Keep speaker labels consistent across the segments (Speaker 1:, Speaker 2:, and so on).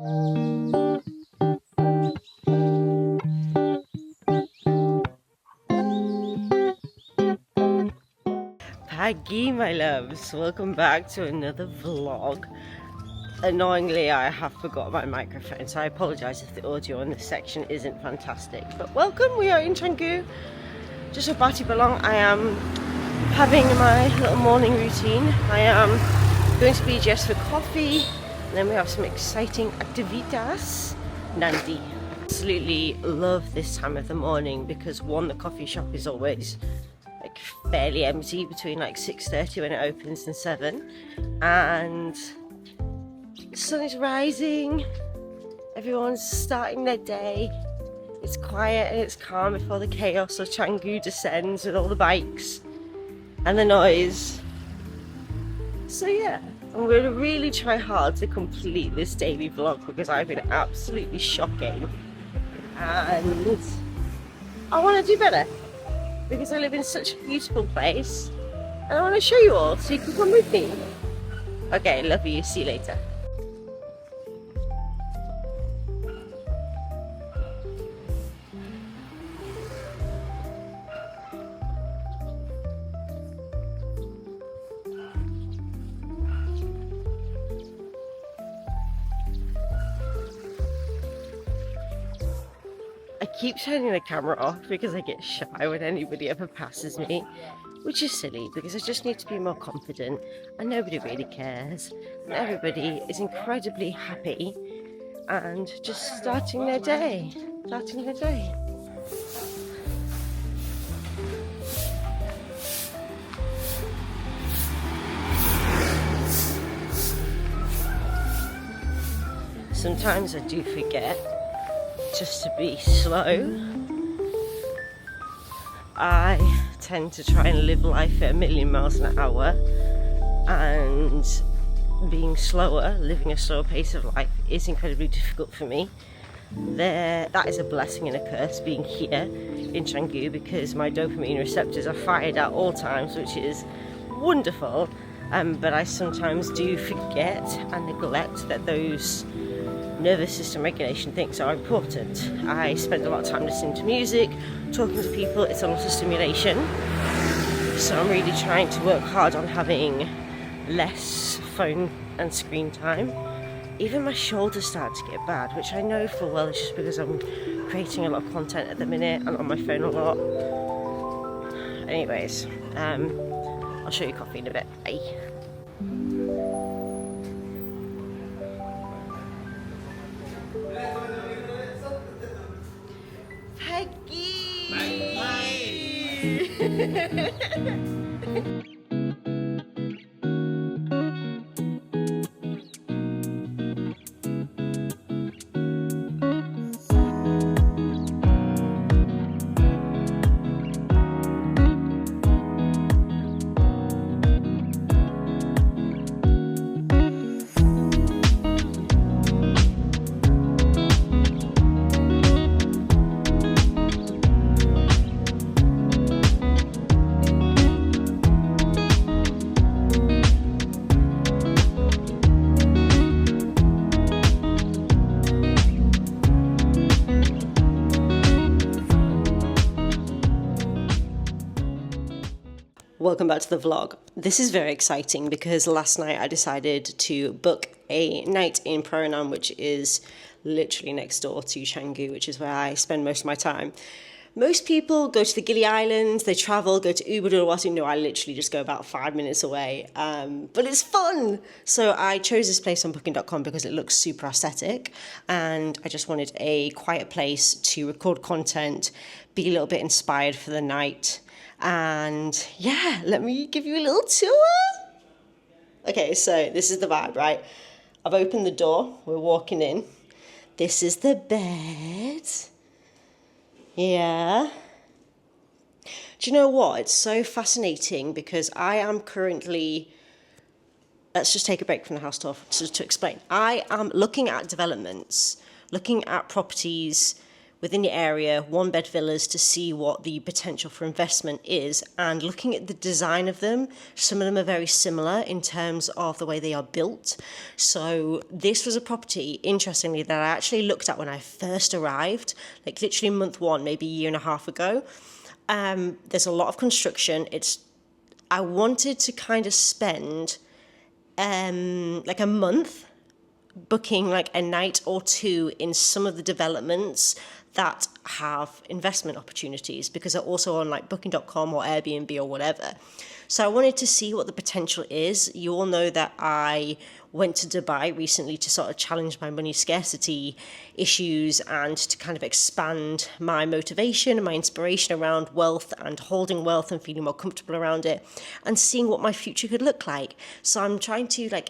Speaker 1: Paggy, my loves, welcome back to another vlog. Annoyingly, I have forgot my microphone, so I apologise if the audio in this section isn't fantastic. But welcome, we are in Canggu, just off Bati Balong. I am having my little morning routine. I am going to BGS for coffee, and then we have some exciting activitas. Nandi. Absolutely love this time of the morning because one, the coffee shop is always like fairly empty between like 6:30 when it opens and 7, and the sun is rising, everyone's starting their day, it's quiet and it's calm before the chaos of Canggu descends with all the bikes and the noise. So yeah, I'm going to really try hard to complete this daily vlog because I've been absolutely shocking and I want to do better because I live in such a beautiful place and I want to show you all so you can come with me. Okay, love you, see you later. I keep turning the camera off because I get shy when anybody ever passes me, which is silly because I just need to be more confident and nobody really cares. And everybody is incredibly happy and just starting their day. Sometimes I do forget just to be slow. I tend to try and live life at 1,000,000 miles an hour, and being slower, living a slower pace of life is incredibly difficult for me. That is a blessing and a curse being here in Canggu because my dopamine receptors are fired at all times, which is wonderful, but I sometimes do forget and neglect that those nervous system regulation things are important. I spend a lot of time listening to music, talking to people, it's a lot of stimulation. So I'm really trying to work hard on having less phone and screen time. Even my shoulders start to get bad, which I know full well is just because I'm creating a lot of content at the minute and on my phone a lot. Anyways, I'll show you coffee in a bit. Bye. Welcome back to the vlog. This is very exciting because last night I decided to book a night in Proranam, which is literally next door to Canggu, which is where I spend most of my time. Most people go to the Gili Islands, they travel, go to Ubud or what. No, I literally just go about 5 minutes away, but it's fun. So I chose this place on booking.com because it looks super aesthetic and I just wanted a quiet place to record content, be a little bit inspired for the night. And yeah, let me give you a little tour. Okay, so this is the vibe, right? I've opened the door, we're walking in. This is the bed. Yeah. Do you know what? It's so fascinating because I am currently, let's just take a break from the house tour to explain. I am looking at developments, looking at properties within the area, one bed villas, to see what the potential for investment is. And looking at the design of them, some of them are very similar in terms of the way they are built. So this was a property, interestingly, that I actually looked at when I first arrived, like literally month one, maybe a year and a half ago. There's a lot of construction. I wanted to kind of spend like a month booking like a night or two in some of the developments that have investment opportunities, because they're also on like booking.com or Airbnb or whatever. So I wanted to see what the potential is. You all know that I went to Dubai recently to sort of challenge my money scarcity issues and to kind of expand my motivation and my inspiration around wealth and holding wealth and feeling more comfortable around it and seeing what my future could look like. So I'm trying to like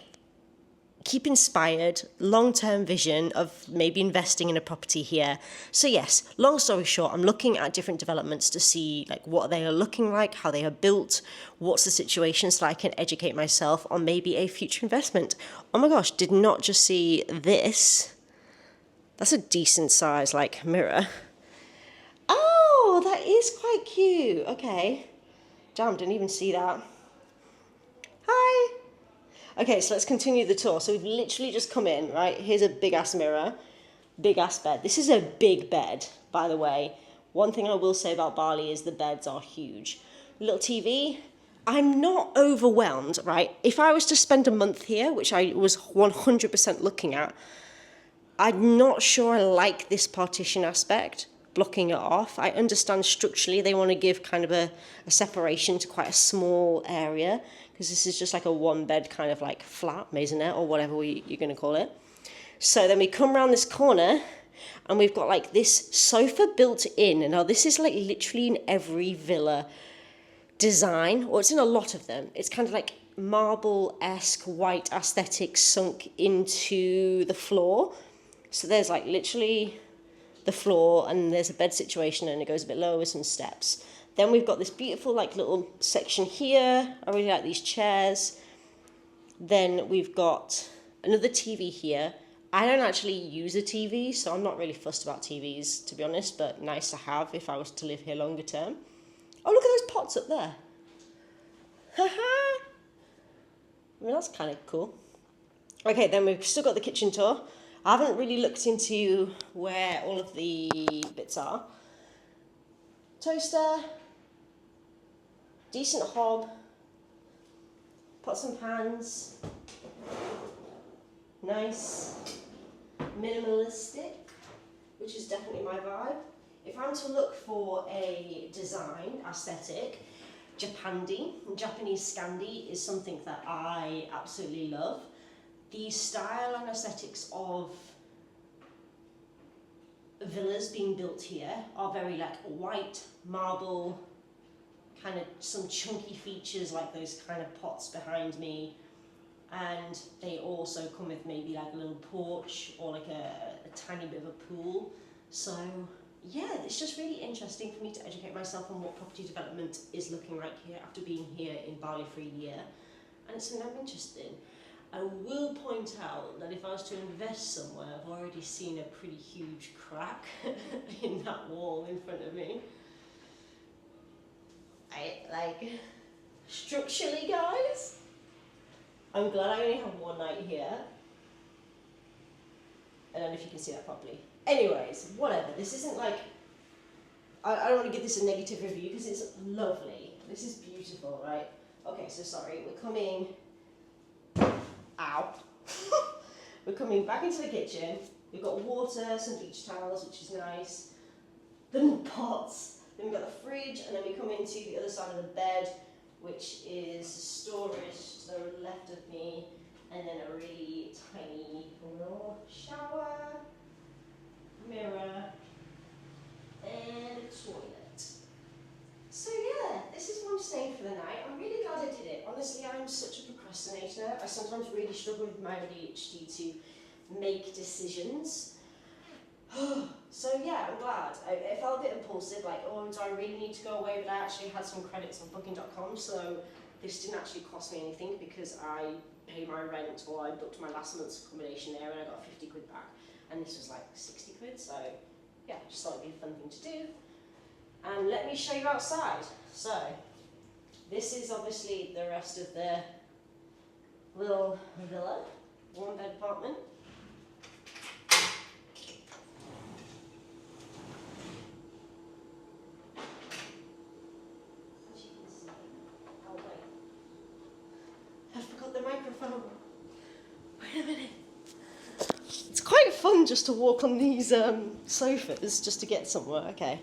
Speaker 1: keep inspired, long-term vision of maybe investing in a property here. So yes, long story short, I'm looking at different developments to see like what they are looking like, how they are built, what's the situation, so I can educate myself on maybe a future investment. Oh my gosh, did not just see this. That's a decent size like mirror. Oh, that is quite cute. Okay. Damn, didn't even see that. Hi. Okay, so let's continue the tour. So we've literally just come in, right? Here's a big ass mirror, big ass bed. This is a big bed, by the way. One thing I will say about Bali is the beds are huge. Little TV. I'm not overwhelmed, right? If I was to spend a month here, which I was 100% looking at, I'm not sure I like this partition aspect, blocking it off. I understand structurally they want to give kind of a separation to quite a small area, because this is just like a one bed kind of like flat, maisonette, or whatever you're going to call it. So then we come around this corner and we've got like this sofa built in. And now this is like literally in every villa design, or it's in a lot of them. It's kind of like marble-esque white aesthetic sunk into the floor. So there's like literally the floor and there's a bed situation and it goes a bit lower with some steps. Then we've got this beautiful like little section here. I really like these chairs. Then we've got another TV here. I don't actually use a TV, so I'm not really fussed about TVs, to be honest, but nice to have if I was to live here longer term. Oh, look at those pots up there. Haha. I mean, that's kind of cool. Okay, then we've still got the kitchen tour. I haven't really looked into where all of the bits are. Toaster, decent hob, pots and pans, nice, minimalistic, which is definitely my vibe. If I'm to look for a design aesthetic, Japandi, Japanese Scandi, is something that I absolutely love. The style and aesthetics of villas being built here are very like white marble, kind of some chunky features like those kind of pots behind me, and they also come with maybe like a little porch or like a tiny bit of a pool. So yeah, it's just really interesting for me to educate myself on what property development is looking like here after being here in Bali for a year, and it's something I'm interested in. I will point out that if I was to invest somewhere, I've already seen a pretty huge crack in that wall in front of me. Structurally, guys, I'm glad I only have one night here. I don't know if you can see that properly. Anyways, whatever, this isn't like, I don't want to give this a negative review because it's lovely. This is beautiful, right? Okay, so sorry, we're coming, ow. We're coming back into the kitchen. We've got water, some beach towels, which is nice. Then pots. Then we've got the fridge, and then we come into the other side of the bed, which is storage to the left of me, and then a really tiny little shower, mirror, and a toilet. So yeah, this is where I'm staying for the night. I'm really glad I did it. Honestly, I'm such a procrastinator. I sometimes really struggle with my ADHD to make decisions. So yeah, I'm glad. I felt a bit impulsive, like, oh, do I really need to go away? But I actually had some credits on booking.com, so this didn't actually cost me anything because I paid my rent, or I booked my last month's accommodation there and I got 50 quid back. And this was like 60 quid, so yeah, just thought it'd be a fun thing to do. And let me show you outside. So, this is obviously the rest of the little villa, one bed apartment. As you can see, oh wait, I forgot the microphone. Wait a minute. It's quite fun just to walk on these sofas just to get somewhere. Okay,